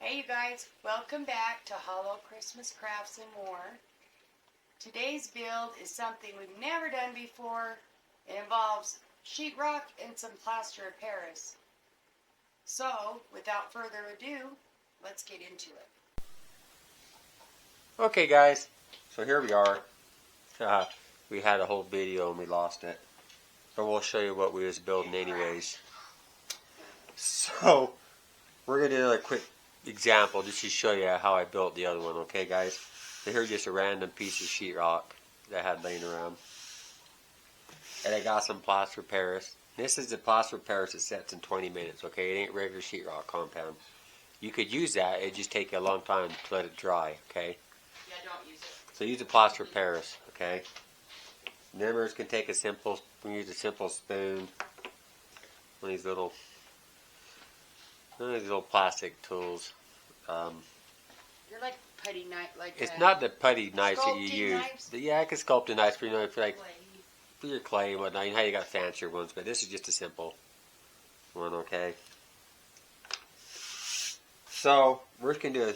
Hey you guys, welcome back to Hollow Christmas Crafts and More. Today's build is something we've never done before. It involves sheetrock and some plaster of Paris. So, without further ado, let's get into it. Okay guys, so here we are. We had a whole video and we lost it. But we'll show you what we was building anyways. So, we're going to do a quick example just to show you how I built the other one, okay guys? So here's just a random piece of sheetrock that I had laying around. And I got some plaster of Paris. This is the plaster of Paris that sets in 20 minutes, okay? It ain't regular sheetrock compound. You could use that, it'd just take you a long time to let it dry, okay? Yeah, don't use it. So use a plaster of Paris, okay? Members can take a simple, we use a simple spoon. One of these little plastic tools. You're like putty knife, like it's not the putty knives that you use. Knives? Yeah, I can sculpt a knife for for your clay and whatnot. You know how you got fancier ones, but this is just a simple one, okay? So we're just gonna do a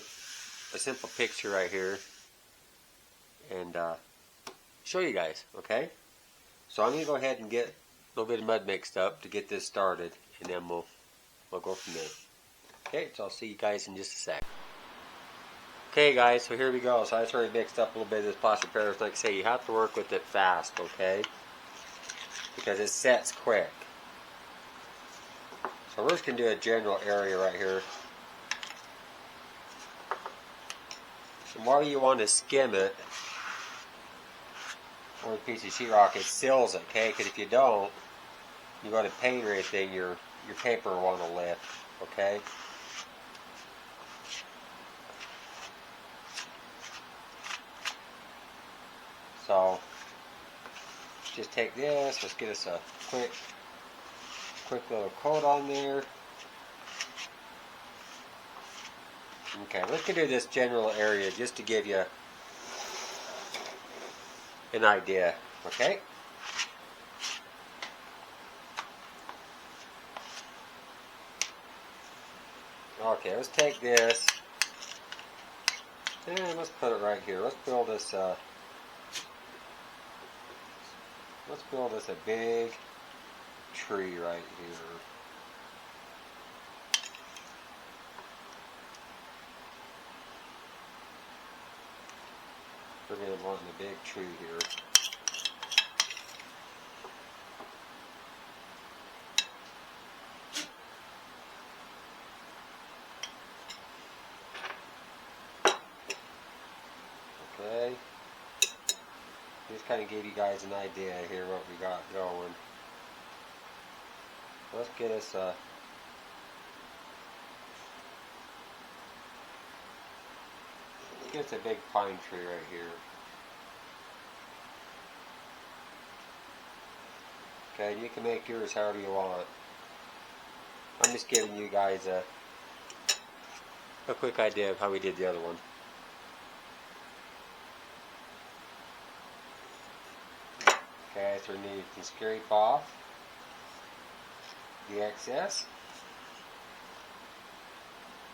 simple picture right here and show you guys, okay? So I'm gonna go ahead and get a little bit of mud mixed up to get this started, and then we'll go from there. Okay, so I'll see you guys in just a sec. Okay guys, so here we go. So I just already mixed up a little bit of this plaster of Paris. Like I say, you have to work with it fast, okay? Because it sets quick. So we're just going to do a general area right here. And while you want to skim it, or a piece of sheetrock, it seals it, okay? Because if you don't, you go to paint or anything, your paper will want to lift, okay? So just take this, let's get us a quick little coat on there. Okay, let's do this general area just to give you an idea, okay? Okay, let's take this and let's put it right here. Let's build this a big tree right here. We're going to want a big tree here. Okay. Just kind of give you guys an idea here what we got going. Let's get us a big pine tree right here. Okay, you can make yours however you want. I'm just giving you guys a quick idea of how we did the other one. Okay, so you can scrape off the excess.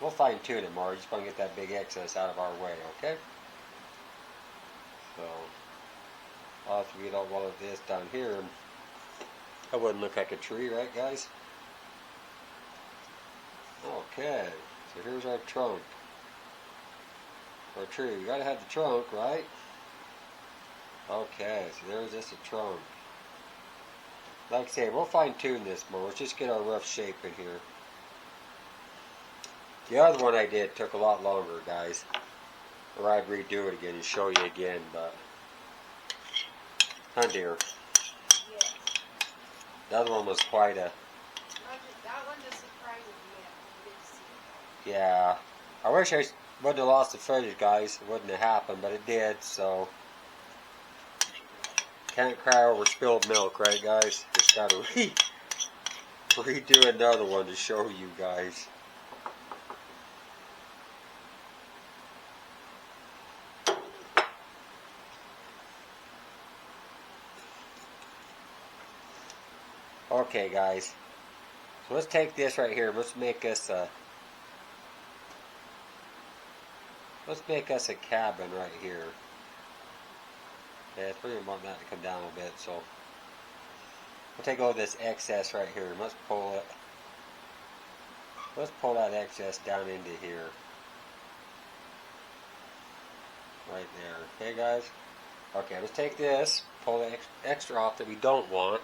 We'll fine tune it more, just want to get that big excess out of our way, okay? So, obviously we don't want this down here. That wouldn't look like a tree, right guys? Okay, so here's our trunk. Our tree, we gotta have the trunk, right? Okay, so there's just a trunk. Like I say, we'll fine tune this more. Let's just get our rough shape in here. The other one I did took a lot longer, guys. Or I'd redo it again and show you again, but... Huh, dear? Yes. The other one was quite a... That one just surprised me. Yeah. I wish I wouldn't have lost the footage, guys. It wouldn't have happened, but it did, so... Can't cry over spilled milk, right, guys? Just gotta redo another one to show you guys. Okay, guys. So let's take this right here. Let's make us a let's make us a cabin right here. Okay, it's pretty want that to come down a little bit, so we'll take all this excess right here and let's pull it. Let's pull that excess down into here. Right there. Okay, guys? Okay, let's take this, pull the extra off that we don't want.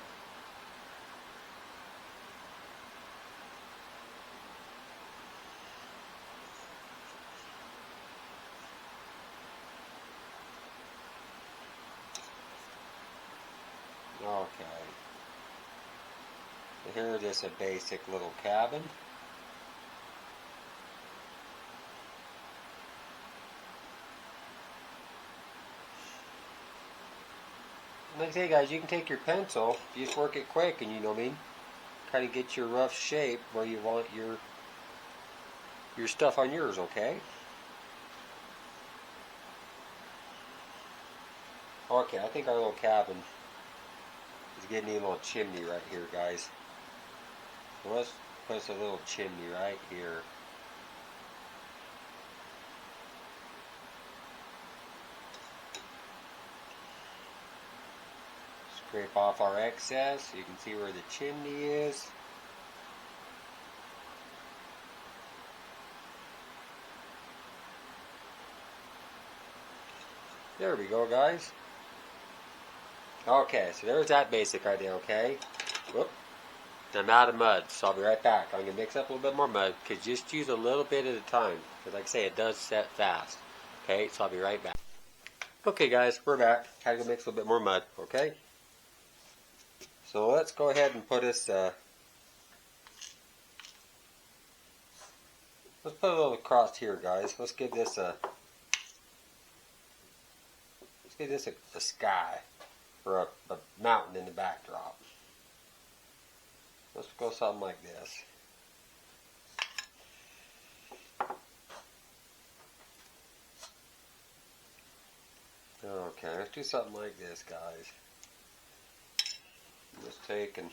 Okay. So here it is, a basic little cabin. Like I say, guys, you can take your pencil, you just work it quick, and you know what I mean, kind of get your rough shape where you want your stuff on yours. Okay. Okay, I think our little cabin is getting a little chimney right here, guys. So let's put us a little chimney right here. Scrape off our excess so you can see where the chimney is. There we go, guys. Okay, so there's that basic right there, okay? Whoop. I'm out of mud, so I'll be right back. I'm going to mix up a little bit more mud, because just use a little bit at a time. Because like I say, it does set fast. Okay, so I'll be right back. Okay, guys, we're back. Had to go mix a little bit more mud, okay? So let's go ahead and put us, let's put a little across here, guys. Let's give this a sky, or a mountain in the backdrop. Let's go something like this. Okay, let's do something like this, guys. Let's take and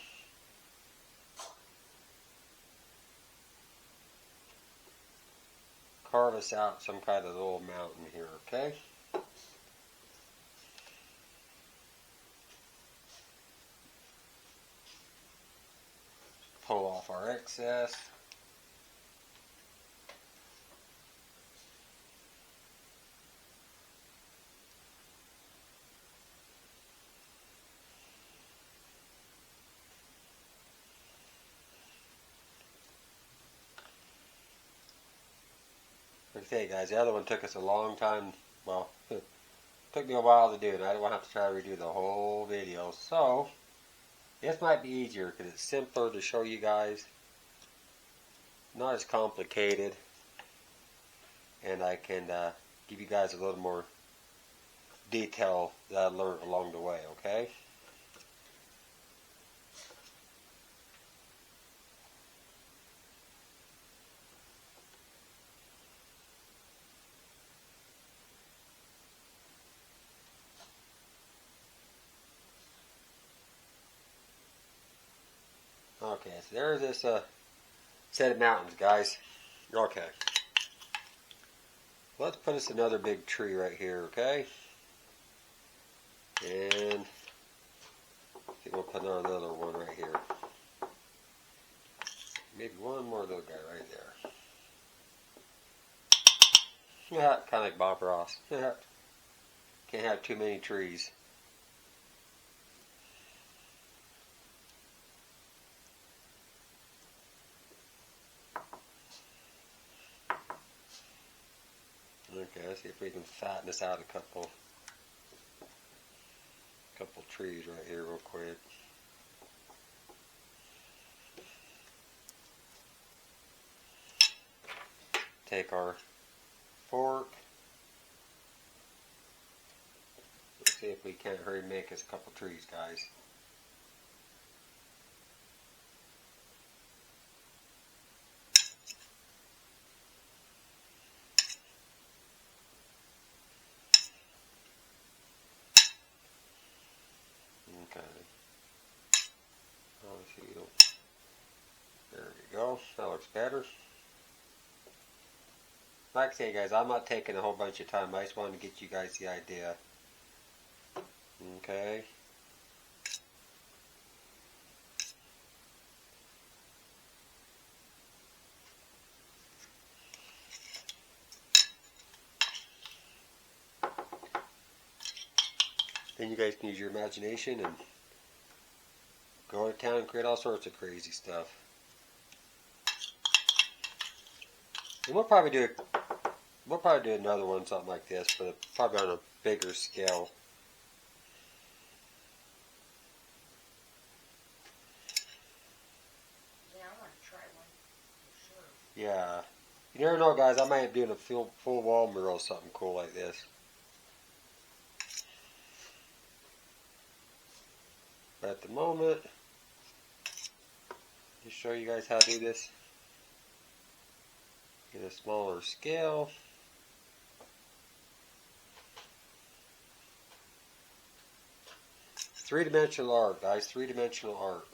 carve us out some kind of little mountain here, okay? Pull off our excess. Like I say, guys, the other one took us a long time. Well, it took me a while to do it. I don't want to have to try to redo the whole video. So, this might be easier because it's simpler to show you guys. Not as complicated. And I can give you guys a little more detail that I learned along the way, okay? Okay, so there's this set of mountains, guys. Okay. Let's put us another big tree right here, okay? And I think we'll put another one right here. Maybe one more little guy right there. Yeah, kind of like Bob Ross. Yeah. Can't have too many trees. Okay, let's see if we can fatten this out a couple trees right here real quick. Take our fork. Let's see if we can't hurry make us a couple trees, guys. Okay. Oh, see, you don't. There we go. That looks better. Like I say, guys, I'm not taking a whole bunch of time. I just wanted to get you guys the idea. Okay. Then you guys can use your imagination and go to town and create all sorts of crazy stuff. And we'll probably do another one, something like this, but probably on a bigger scale. Yeah, I want to try one for sure. Yeah. You never know, guys. I might be doing a full wall mural, something cool like this. But at the moment, just show you guys how to do this in a smaller scale. Three-dimensional art, guys. Three-dimensional art.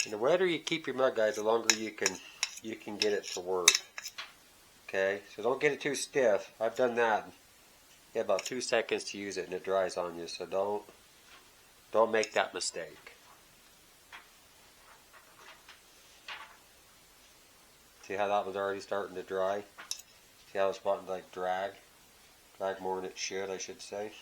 And the wetter you keep your mud, guys, the longer you can get it to work. Okay, so don't get it too stiff. I've done that. You have about 2 seconds to use it, and it dries on you. So don't make that mistake. See how that was already starting to dry? See how it's wanting to like drag more than it should, I should say.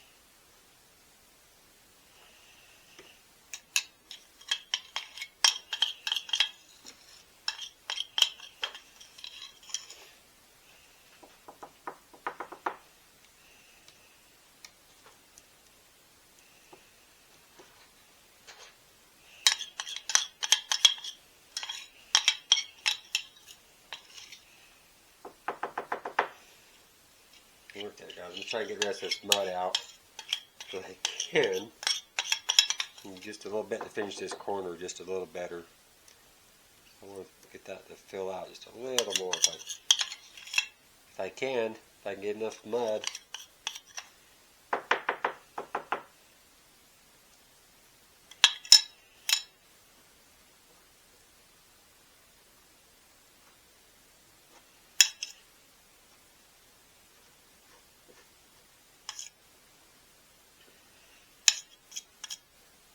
Okay, guys, I'm trying to get the rest of this mud out so I can. And just a little bit to finish this corner just a little better. I want to get that to fill out just a little more if I can get enough mud.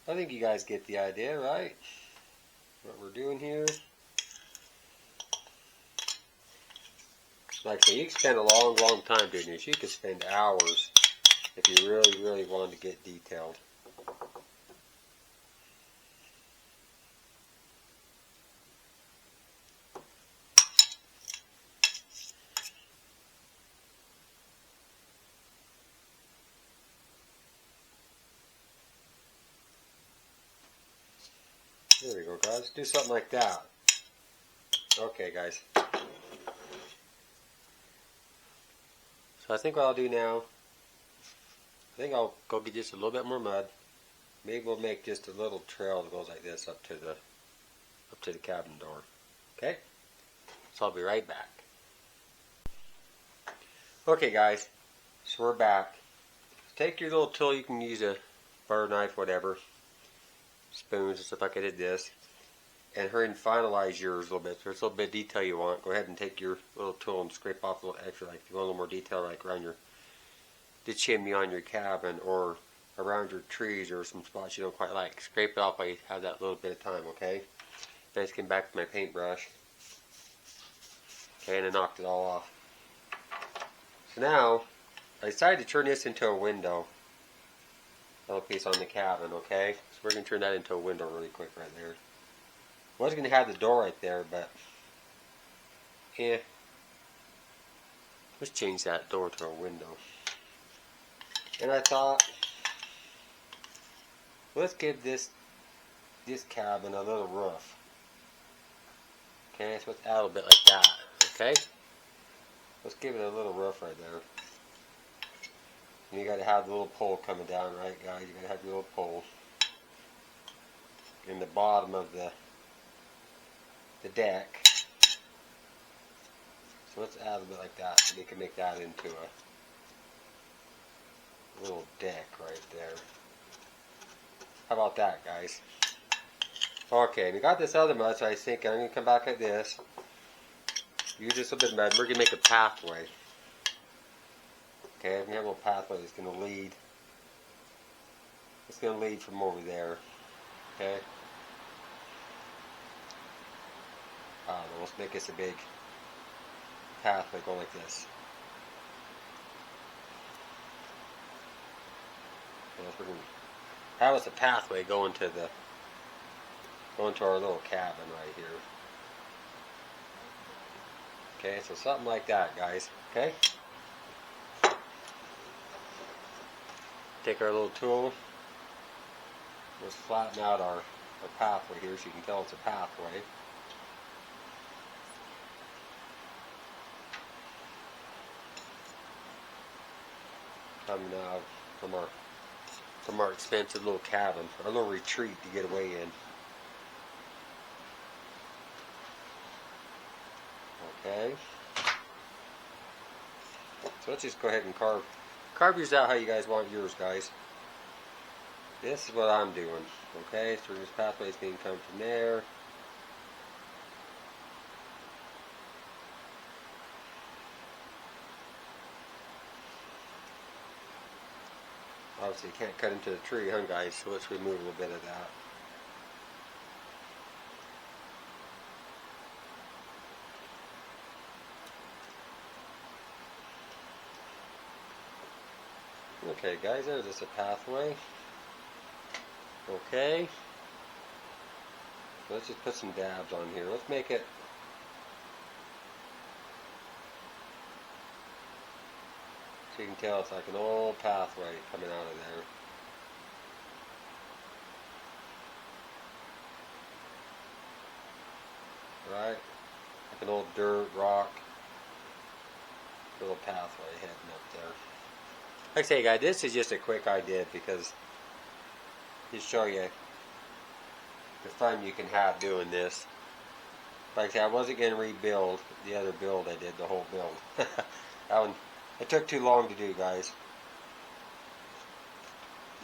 I think you guys get the idea, right? What we're doing here. Like I say, you can spend a long time doing this. You can spend hours if you really want to get detailed. There we go, guys. Do something like that. Okay, guys. So I think what I'll do now, I think I'll go get just a little bit more mud. Maybe we'll make just a little trail that goes like this up to the cabin door. Okay? So I'll be right back. Okay, guys. So we're back. Take your little tool. You can use a butter knife, whatever. Spoons and stuff like I did this. And hurry and finalize yours a little bit. If there's a little bit of detail you want, go ahead and take your little tool and scrape off a little extra. Like if you want a little more detail, like around the chimney on your cabin or around your trees or some spots you don't quite like. Scrape it off while you have that little bit of time, okay? Then I just came back to my paintbrush. Okay, and I knocked it all off. So now, I decided to turn this into a window. Little piece on the cabin, okay? So we're going to turn that into a window really quick right there. I was going to have the door right there, but let's change that door to a window. And I thought, let's give this cabin a little roof. Okay, so let's add a little bit like that. Okay, let's give it a little roof right there. And you got to have the little pole coming down, right, guys? You got to have your little pole in the bottom of the deck. So let's add a bit like that, so we can make that into a little deck right there. How about that, guys? Okay, we got this other mud, so I think I'm going to come back at this. Use this a bit of mud. We're going to make a pathway. Okay, we have a little pathway that's going to lead. It's going to lead from over there. Okay. Let's make this a big pathway. Go like this. Yes, we're going to have us a pathway going to our little cabin right here. Okay, so something like that, guys. Okay. Take our little tool. Let's flatten out our pathway here so you can tell it's a pathway. Coming out from our expensive little cabin, our little retreat to get away in. Okay. So let's just go ahead and carve yours out how you guys want yours, guys. This is what I'm doing. Okay, so this pathway is going to come from there. Obviously, you can't cut into the tree, huh, guys? So let's remove a little bit of that. Okay, guys, there's just a pathway. Okay. Let's just put some dabs on here. Let's make it so you can tell it's like an old pathway coming out of there. Right? Like an old dirt, rock, little pathway heading up there. Like I say, guys, this is just a quick idea because just show you the fun you can have doing this. Like I say, I wasn't going to rebuild the other build I did, the whole build. That one, it took too long to do, guys.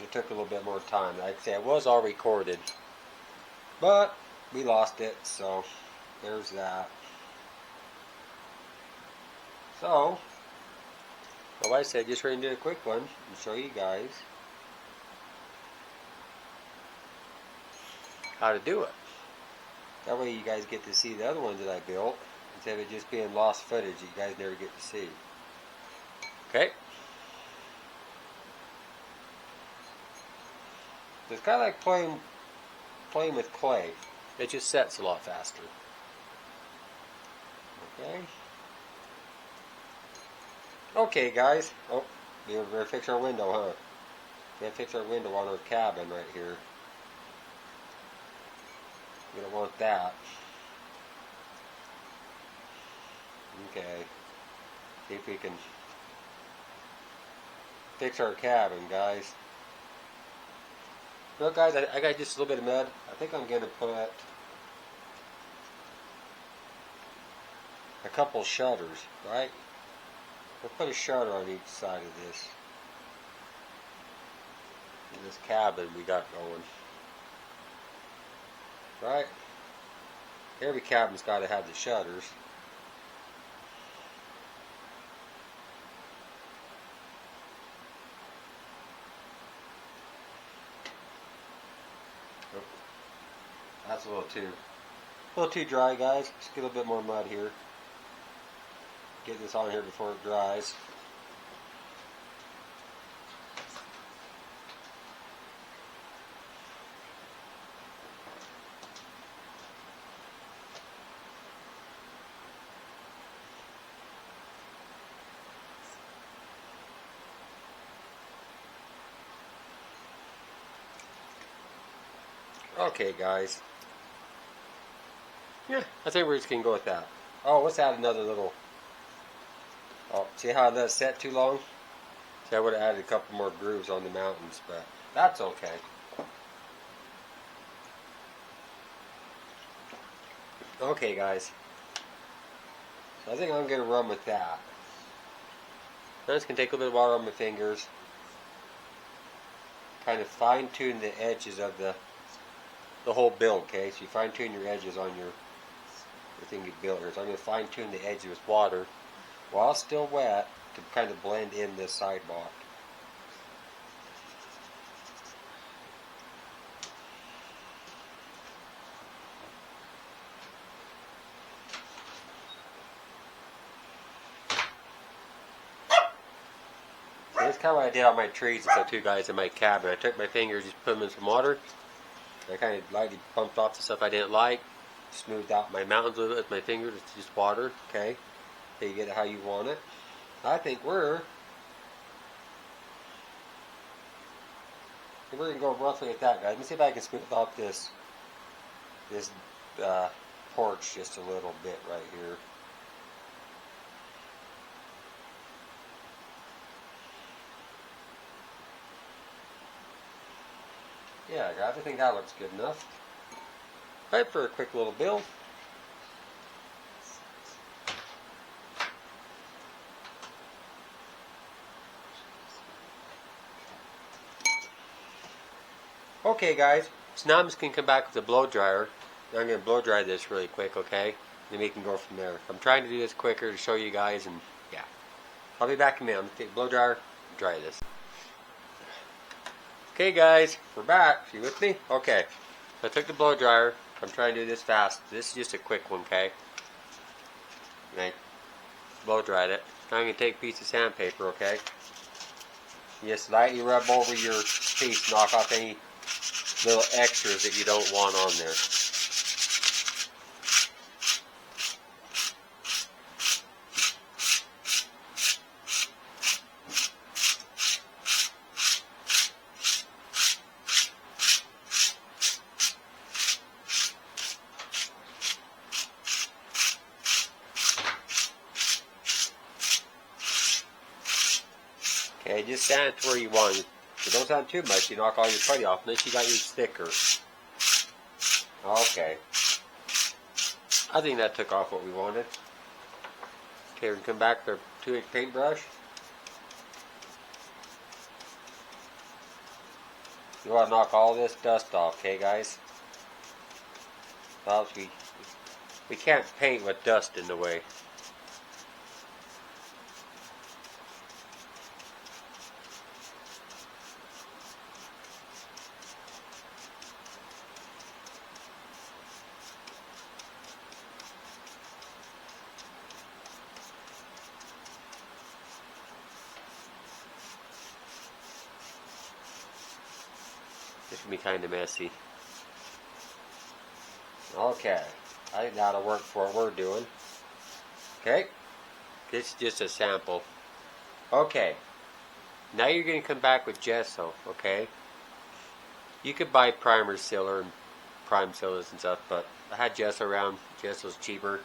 It took a little bit more time. Like I say, it was all recorded, but we lost it, so there's that. So, like I said, just ready to do a quick one and show you guys how to do it. That way you guys get to see the other ones that I built instead of it just being lost footage that you guys never get to see. Okay. So it's kind of like playing with clay. It just sets a lot faster. Okay. Okay, guys. Oh, we better fix our window, huh? We gotta fix our window on our cabin right here. We don't want that. Okay. See if we can fix our cabin, guys. Look, guys, I got just a little bit of mud. I think I'm going to put a couple shutters, right? We'll put a shutter on each side of this cabin we got going. Right? Every cabin's got to have the shutters. Oh, that's a little too dry, guys. Let's get a little bit more mud here. Get this on here before it dries. Okay, guys. Yeah, I think we're just going to go with that. Oh, let's add another little... Oh, see how I let it set too long? See, I would have added a couple more grooves on the mountains, but that's okay. Okay, guys. So I think I'm going to run with that. I'm just going to take a little bit of water on my fingers. Kind of fine-tune the edges of the the whole build, okay? So you fine tune your edges on your thing you built here. So I'm going to fine tune the edge with water while it's still wet to kind of blend in this sidewalk. So that's kind of what I did on my trees and stuff too, guys, in my cabin. I took my fingers, just put them in some water. I kind of lightly bumped off the stuff I didn't like, smoothed out my mountains a little bit with my fingers. It's just water, okay? So you get it how you want it. I think we're gonna go roughly at that, guys. Let me see if I can smooth out this porch just a little bit right here. Yeah, guys, I think that looks good enough. Right for a quick little build. Okay, guys, so now I'm just going to come back with the blow dryer. Now I'm going to blow dry this really quick, okay? Then we can go from there. I'm trying to do this quicker to show you guys, and yeah. I'll be back in a minute. I'm going to take the blow dryer and dry this. Okay, guys, we're back. You with me? Okay. So I took the blow dryer. I'm trying to do this fast. This is just a quick one, okay? Okay. Blow dried it. Now I'm going to take a piece of sandpaper, okay? You just lightly rub over your piece, knock off any little extras that you don't want on there. Okay, just sand it to where you want it. So don't sand too much, you knock all your putty off, unless you got your sticker. Okay. I think that took off what we wanted. Okay, we can come back with our 2-inch paintbrush. You want to knock all this dust off, okay, guys? Else we can't paint with dust in the way. This can be kind of messy. Okay, I think that'll work for what we're doing. Okay, this is just a sample. Okay, now you're going to come back with gesso, okay? You could buy primer sealer and prime sealers and stuff, but I had gesso around. Gesso's cheaper.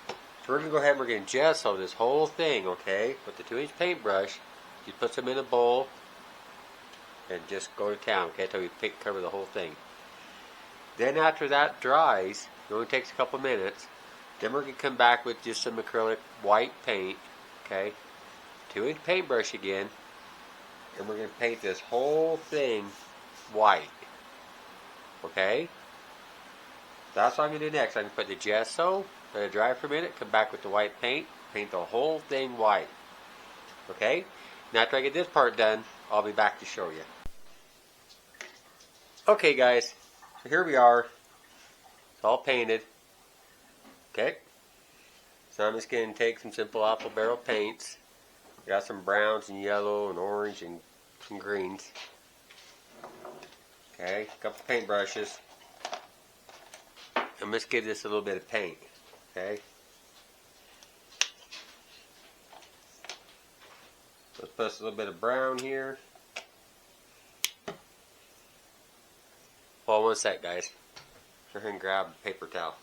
So we're going to go ahead and we're going to gesso this whole thing, okay? With the 2-inch paintbrush, you put them in a bowl and just go to town, okay, until we cover the whole thing. Then after that dries, it only takes a couple minutes, then we're going to come back with just some acrylic white paint, okay, 2-inch paintbrush again, and we're going to paint this whole thing white, okay? That's what I'm going to do next. I'm going to put the gesso, let it dry for a minute, come back with the white paint, paint the whole thing white, okay? Now after I get this part done, I'll be back to show you. Okay, guys, so here we are. It's all painted. Okay, so I'm just going to take some simple apple barrel paints. Got some browns and yellow and orange and some greens. Okay, a couple paint brushes. I'm just give this a little bit of paint. Okay, let's put a little bit of brown here. Hold on one sec, guys. Go ahead and grab a paper towel.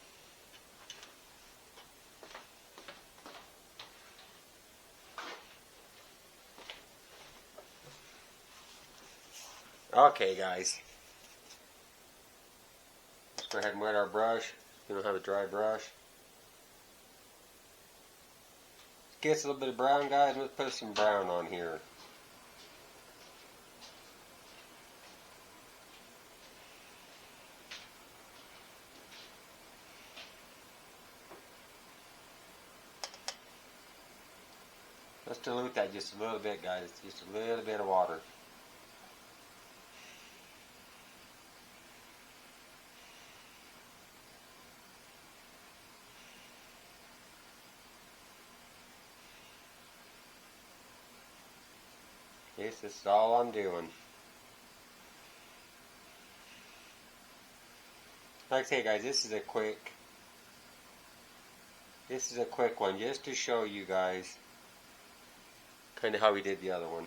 Okay, guys. Let's go ahead and wet our brush. We don't have a dry brush. Gets a little bit of brown, guys. Let's put some brown on here. Let's dilute that just a little bit, guys. Just a little bit of water. Yes, this is all I'm doing. Like I say, guys, this is a quick one just to show you guys kind of how we did the other one.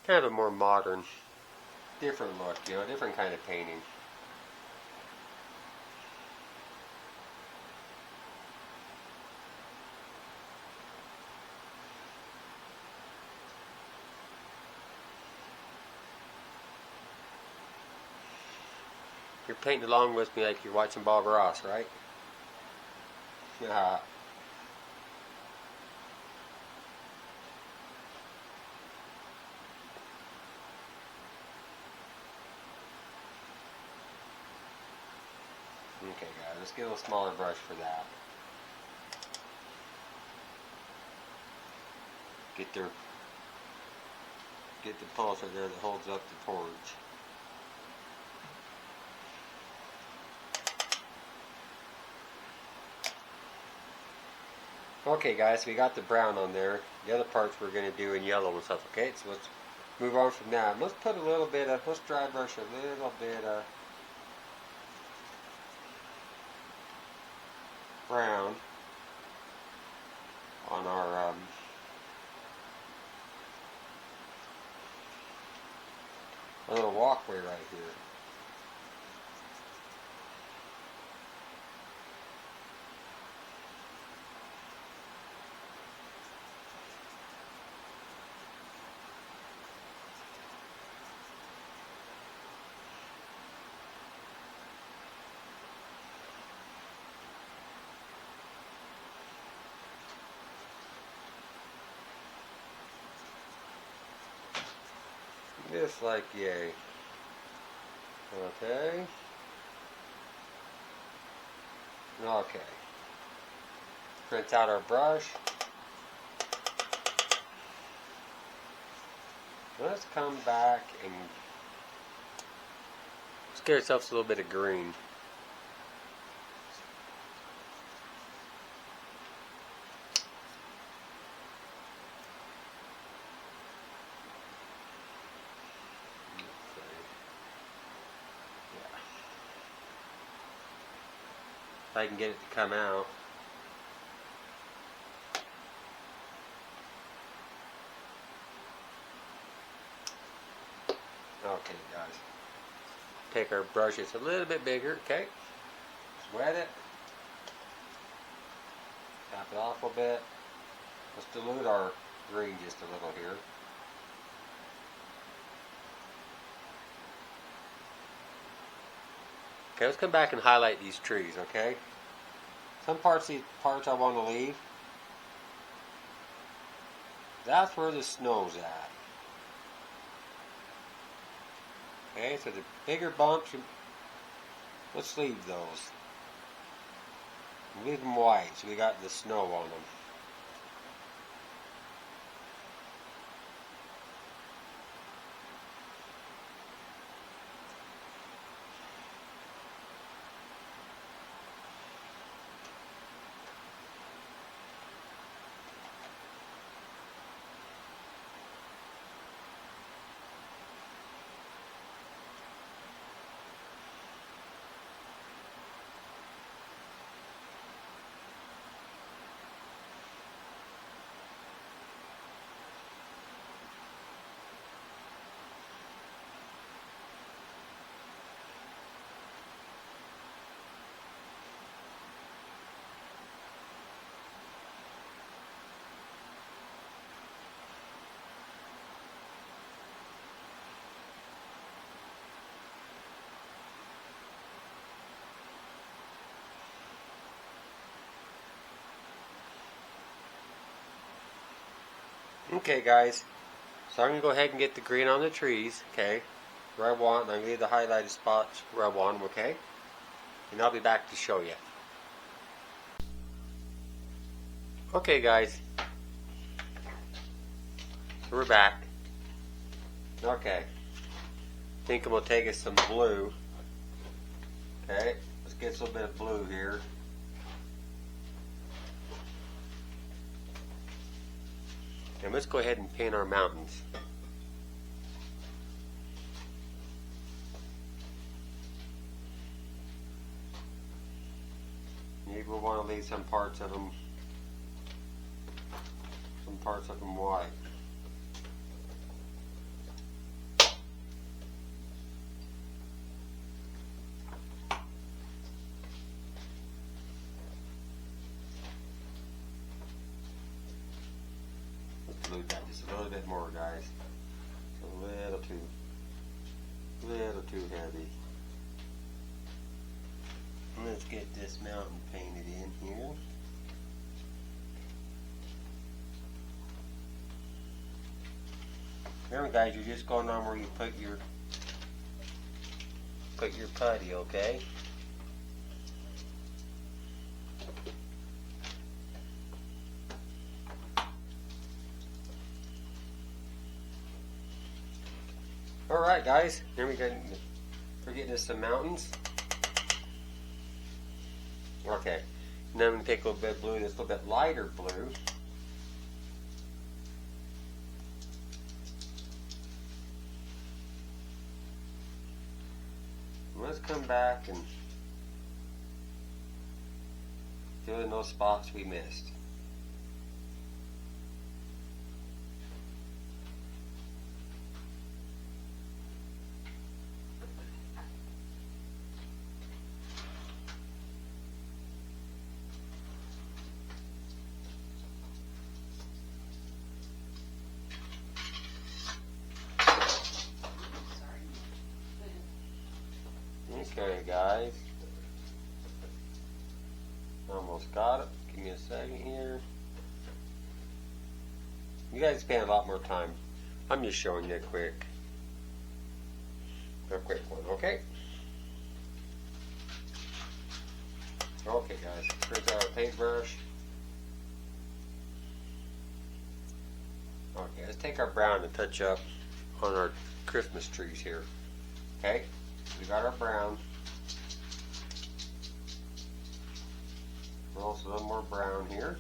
Kind of a more modern, different look, you know, different kind of painting. You're painting along with me like you're watching Bob Ross, right? Yeah. Okay, guys, let's get a little smaller brush for that. Get the pulse right there that holds up the torch. Okay, guys, we got the brown on there. The other parts we're going to do in yellow and stuff. Okay, so let's move on from that. Let's put a little bit of, let's dry brush a little bit of brown on our little walkway right here. Just like yay. Okay. Okay. Rinse out our brush. Let's come back and let's get ourselves a little bit of green. If I can get it to come out. Okay, guys. Take our brush, it's a little bit bigger, okay? Just wet it. Tap it off a little bit. Let's dilute our green just a little here. Okay, let's come back and highlight these trees, okay? Some parts I want to leave. That's where the snow's at. Okay, so the bigger bumps, let's leave those. Leave them white so we got the snow on them. Okay guys, so I'm going to go ahead and get the green on the trees, okay, where I want, and I'm going to leave the highlighted spots where I want them, okay, and I'll be back to show you. Okay guys, so we're back. Okay, I think I'm going to take us some blue, okay, let's get a little bit of blue here. And let's go ahead and paint our mountains. Maybe we'll want to leave some parts of them white. Let's dilute that just a little bit more, guys. A little too heavy. Let's get this mountain painted in here. Remember guys, you're just going on where you put your putty, okay? Alright guys, here we go. We're getting us some mountains. Okay, now I'm going to take a little bit of blue, this little bit lighter blue. Let's come back and fill in those spots we missed. Okay guys, almost got it. Give me a second here. You guys spend a lot more time. I'm just showing you a quick one, okay? Okay guys, here's our paintbrush. Okay, let's take our brown and touch up on our Christmas trees here. Okay, we got our brown. Also a little more brown here.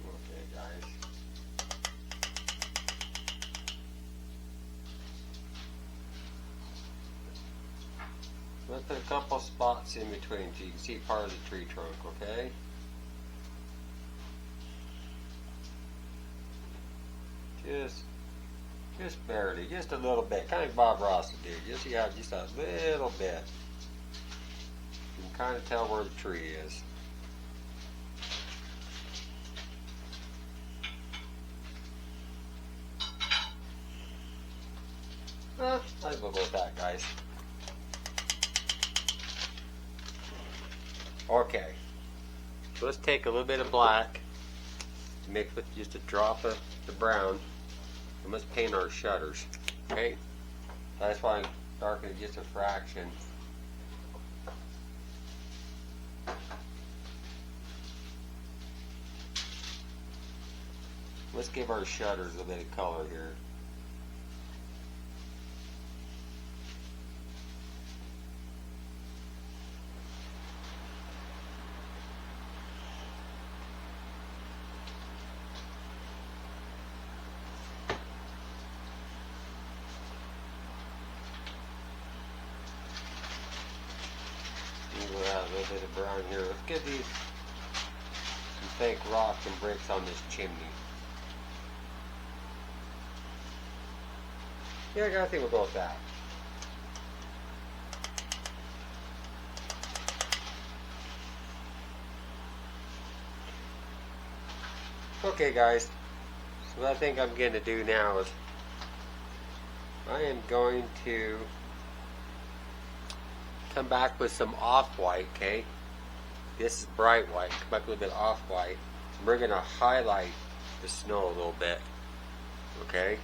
Okay, guys. Let's put a couple spots in between so you can see part of the tree trunk, okay? Just barely, just a little bit, kind of like Bob Ross did. Just see how just a little bit. You can kind of tell where the tree is. Might as well go with that, guys. Okay, so let's take a little bit of black, mix with just a drop of the brown, and let's paint our shutters. Okay, that's why I darkened it just a fraction. Let's give our shutters a bit of color here. We'll have a little bit of brown here. Let's get these some fake rock and bricks on this chimney. Yeah, I think we'll go with that. Okay guys, So what I think I'm going to do now is I am going to come back with some off-white, okay? This is bright white. Come back with a little bit of off-white. We're going to highlight the snow a little bit, okay?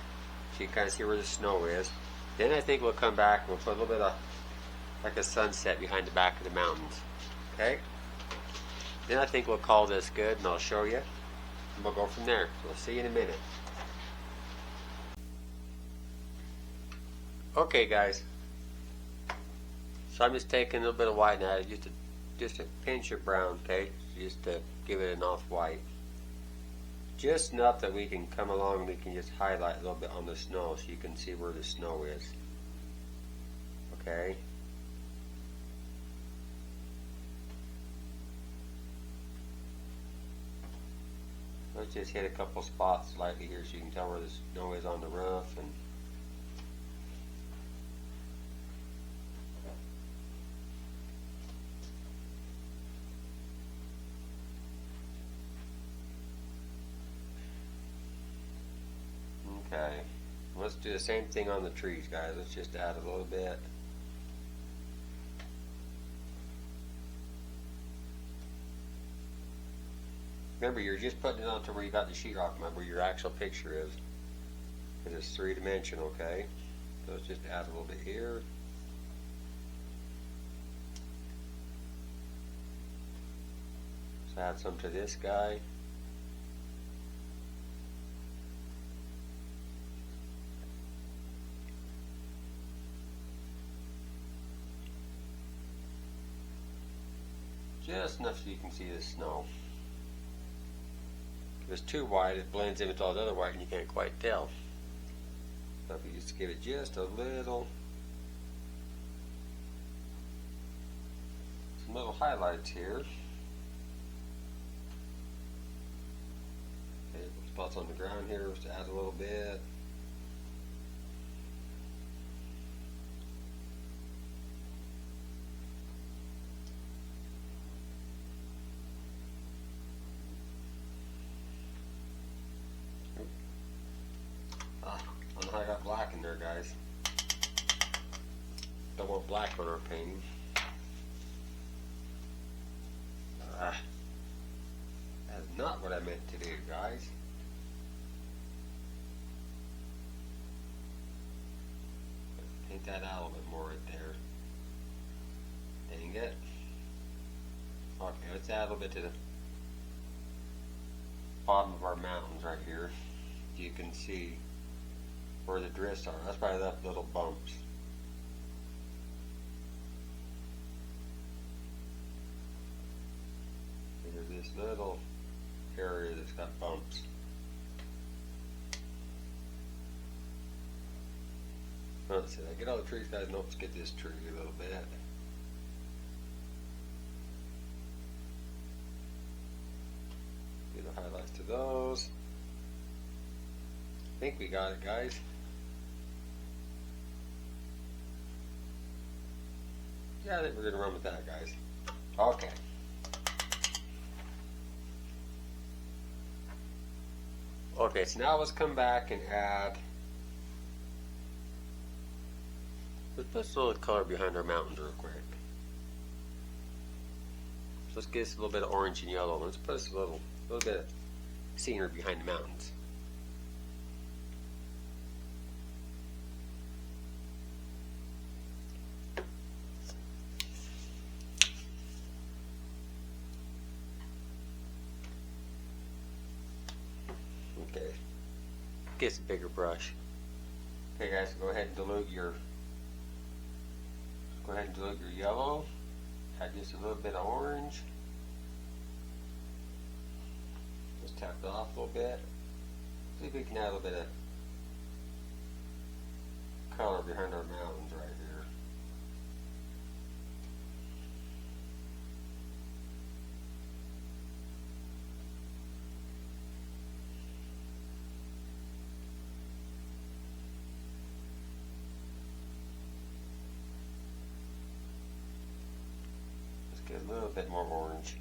So you can kind of see where the snow is. Then I think we'll come back and we'll put a little bit of like a sunset behind the back of the mountains, okay? Then I think we'll call this good, and I'll show you, and we'll go from there. So we'll see you in a minute. Okay, guys. So I'm just taking a little bit of white and adding just a pinch of brown, okay? Just to give it an off-white. Just enough that we can come along and we can just highlight a little bit on the snow so you can see where the snow is. Okay? Let's just hit a couple spots lightly here so you can tell where the snow is on the roof. And okay, let's do the same thing on the trees, guys. Let's just add a little bit. Remember, you're just putting it onto where you got the sheetrock, where your actual picture is. Because it's three-dimensional, okay? So let's just add a little bit here. Let's add some to this guy. Just enough so you can see the snow. If it's too white, it blends in with all the other white and you can't quite tell. So if you just give it just a little, some little highlights here. Okay, spots on the ground here, just add a little bit. I got black in there, guys. Don't want black on our painting. That's not what I meant to do, guys. Paint that out a little bit more right there. Dang it. Okay, let's add a little bit to the bottom of our mountains right here. You can see where the drifts are. That's why I left little bumps. There's this little area that's got bumps. Let's see, I get all the trees, guys. Let's get this tree a little bit. Do the highlights to those. I think we got it, guys. Yeah, I think we're going to run with that, guys. Okay. Okay, so now let's come back and add. Let's put a little color behind our mountains real quick. So let's get us a little bit of orange and yellow. Let's put us a little bit of scenery behind the mountains. Okay, get a bigger brush. Okay, guys, go ahead and dilute your yellow. Add just a little bit of orange. Just tap it off a little bit. See if we can add a little bit of color behind our mountains right here. Get a little bit more orange.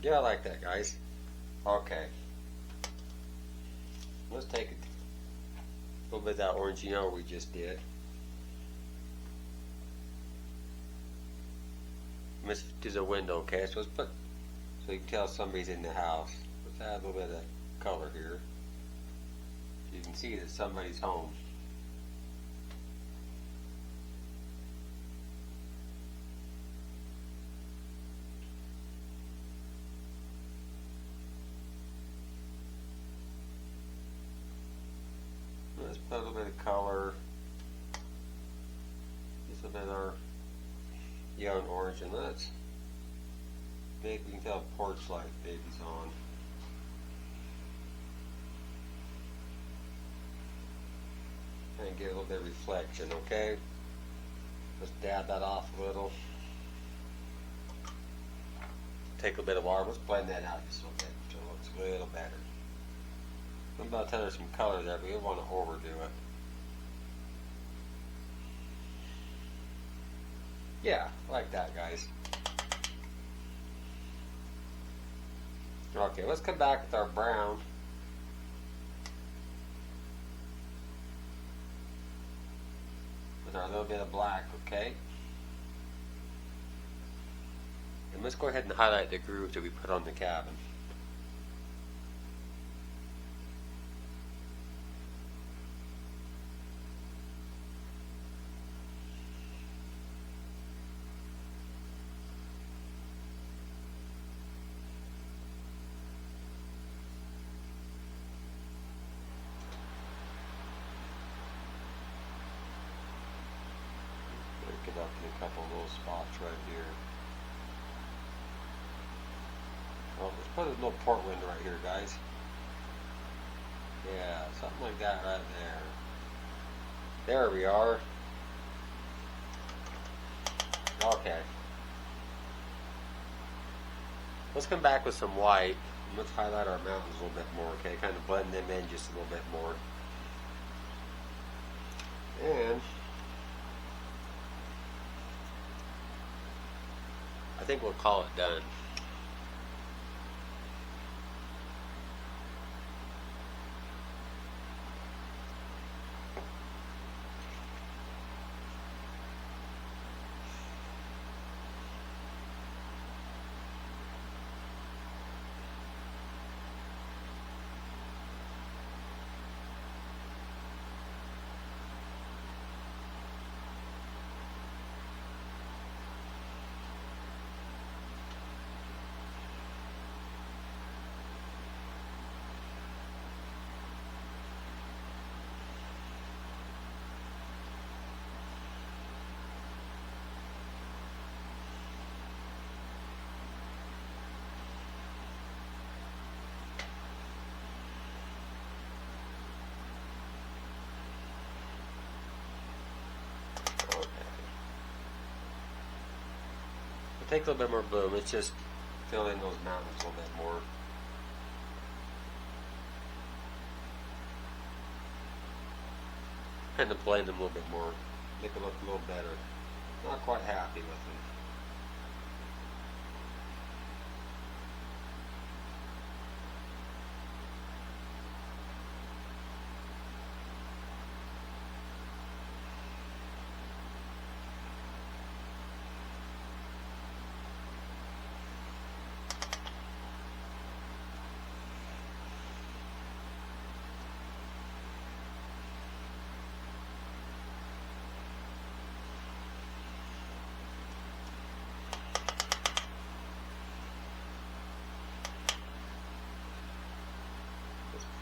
Yeah, I like that, guys. Okay. Let's take a little bit of that orange yellow we just did. Let's do the window, okay? So let's put, so you can tell somebody's in the house. Let's add a little bit of color here. So you can see that somebody's home. Let's put a little bit of color. Just a bit of our yellow and orange, and let's make, we can tell the porch light baby's on. And get a little bit of reflection, okay? Let's dab that off a little. Take a bit of water. Let's blend that out just a little bit so it looks a little better. I'm about to tell there's some color there, but we don't want to overdo it. Yeah, like that, guys. Okay, let's come back with our brown. With our little bit of black, okay? And let's go ahead and highlight the grooves that we put on the cabin. Break it up in a couple little spots right here. Well, let's put a little port window right here, guys. Yeah, something like that right there. There we are. Okay. Let's come back with some white. And let's highlight our mountains a little bit more, okay? Kind of blend them in just a little bit more. And I think we'll call it done. Take a little bit more blue. Let's just fill in those mountains a little bit more. And to blend them a little bit more. Make it look a little better. Not quite happy with them.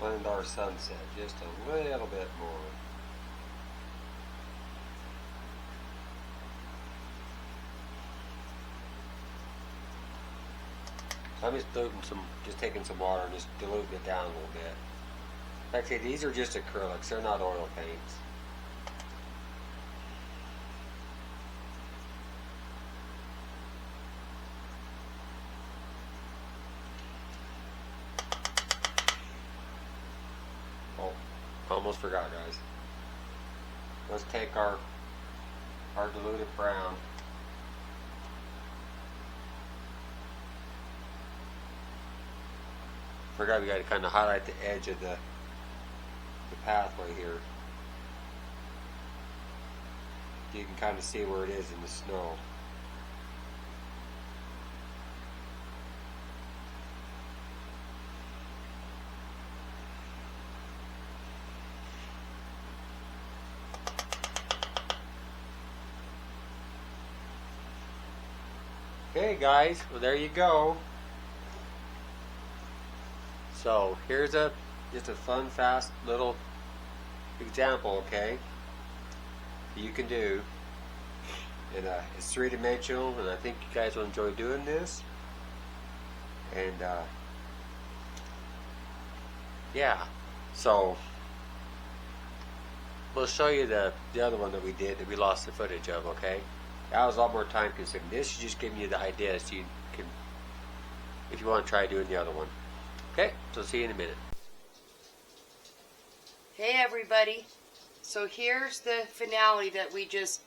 Blend our sunset just a little bit more. So I'm just taking some water and just diluting it down a little bit. Like I say, these are just acrylics, they're not oil paints. Almost forgot, guys. Let's take our diluted brown. forgot we got to kind of highlight the edge of the pathway here. You can kind of see where it is in the snow. Okay guys, well there you go. So here's just a fun, fast little example, okay, you can do. And it's three-dimensional, and I think you guys will enjoy doing this. And yeah, so we'll show you the other one that we did that we lost the footage of, okay? That was a lot more time consuming. This is just giving you the idea so you can, if you want to try doing the other one. Okay, so see you in a minute. Hey everybody, so here's the finale that we just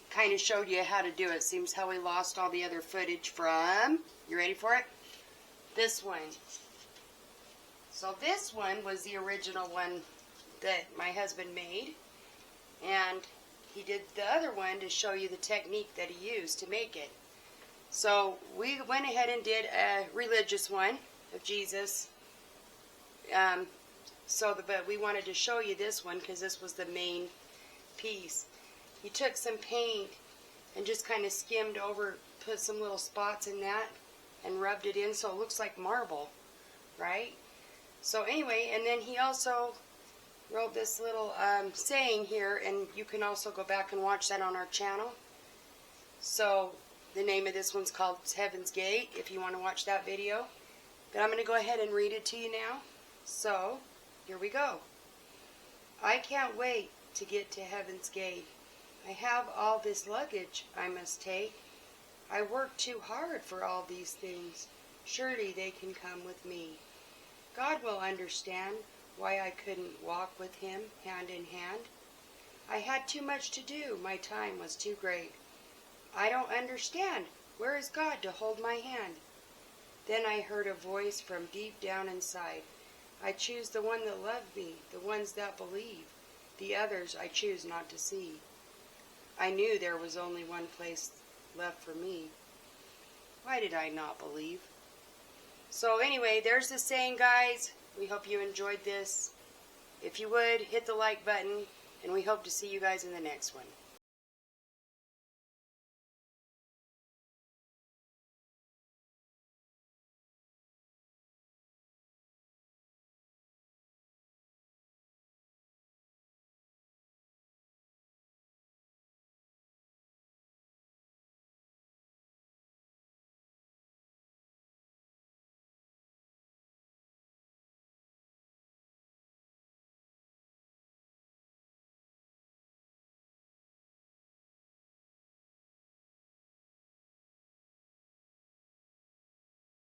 kind of showed you how to do it. Seems how we lost all the other footage from, you ready for it? This one. So this one was the original one that my husband made, and he did the other one to show you the technique that he used to make it. So we went ahead and did a religious one of Jesus. But we wanted to show you this one because this was the main piece. He took some paint and just kind of skimmed over, put some little spots in that, and rubbed it in so it looks like marble, right? So anyway, and then he also wrote this little saying here, and you can also go back and watch that on our channel. So the name of this one's called Heaven's Gate, if you want to watch that video. But I'm going to go ahead and read it to you now. So, here we go. I can't wait to get to Heaven's Gate. I have all this luggage I must take. I work too hard for all these things. Surely they can come with me. God will understand why I couldn't walk with him hand in hand. I had too much to do. My time was too great. I don't understand. Where is God to hold my hand? Then I heard a voice from deep down inside. I choose the one that loved me, the ones that believe. The others I choose not to see. I knew there was only one place left for me. Why did I not believe? So anyway, there's the saying, guys. We hope you enjoyed this. If you would, hit the like button, and we hope to see you guys in the next one.